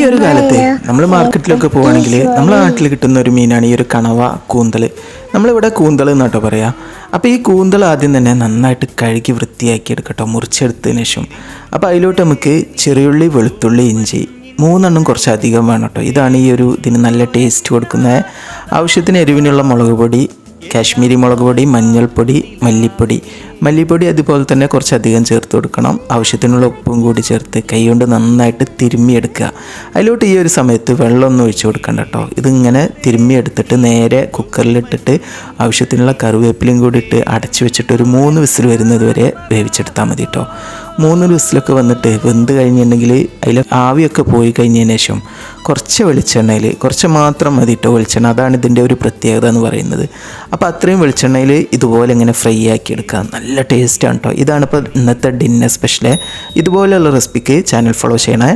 ഈ ഒരു കാലത്ത് നമ്മൾ മാർക്കറ്റിലൊക്കെ പോവുകയാണെങ്കിൽ നമ്മളെ നാട്ടിൽ കിട്ടുന്ന ഒരു മീനാണ് ഈ ഒരു കണവ, കൂന്തൽ. നമ്മളിവിടെ കൂന്തൽ എന്നാട്ടോ പറയാം. അപ്പോൾ ഈ കൂന്തൽ ആദ്യം തന്നെ നന്നായിട്ട് കഴുകി വൃത്തിയാക്കി എടുക്കട്ടോ, മുറിച്ചെടുത്തതിന് ശേഷം. അപ്പോൾ അതിലോട്ട് നമുക്ക് ചെറിയുള്ളി, വെളുത്തുള്ളി, ഇഞ്ചി 3 കുറച്ച് അധികം വേണം കേട്ടോ. ഇതാണ് ഈ ഒരു ഇതിന് നല്ല ടേസ്റ്റ് കൊടുക്കുന്നത്. ആവശ്യത്തിന് എരിവിനുള്ള മുളക് പൊടി, കാശ്മീരി മുളക് പൊടി, മഞ്ഞൾപ്പൊടി, മല്ലിപ്പൊടി അതുപോലെ തന്നെ കുറച്ചധികം ചേർത്ത് കൊടുക്കണം. ആവശ്യത്തിനുള്ള ഉപ്പും കൂടി ചേർത്ത് കൈകൊണ്ട് നന്നായിട്ട് തിരുമ്മിയെടുക്കുക. അതിലോട്ട് ഈ ഒരു സമയത്ത് വെള്ളമൊന്നും ഒഴിച്ചു കൊടുക്കണ്ട കേട്ടോ. ഇതിങ്ങനെ തിരുമ്മിയെടുത്തിട്ട് നേരെ കുക്കറിലിട്ടിട്ട് ആവശ്യത്തിനുള്ള കറിവേപ്പിലയും കൂടി ഇട്ട് അടച്ചു വെച്ചിട്ട് ഒരു 3 വിസിൽ വരുന്നത് വരെ വേവിച്ചെടുത്താൽ മതി കേട്ടോ. 3 വിസിലൊക്കെ വന്നിട്ട് വെന്ത് കഴിഞ്ഞിട്ടുണ്ടെങ്കിൽ അതിൽ ആവിയൊക്കെ പോയി കഴിഞ്ഞതിന് ശേഷം കുറച്ച് വെളിച്ചെണ്ണയിൽ, കുറച്ച് മാത്രം മതി കേട്ടോ വെളിച്ചെണ്ണ. അതാണ് ഇതിൻ്റെ ഒരു പ്രത്യേകത എന്ന് പറയുന്നത്. അപ്പോൾ അത്രയും വെളിച്ചെണ്ണയിൽ ഇതുപോലെ ഇങ്ങനെ ഫ്രൈ ആക്കി എടുക്കുക. നല്ല ടേസ്റ്റാണ് കേട്ടോ. ഇതാണിപ്പോൾ ഇന്നത്തെ ഡിന്നർ സ്പെഷ്യൽ. ഇതുപോലെയുള്ള റെസിപ്പിക്ക് ചാനൽ ഫോളോ ചെയ്യണേ.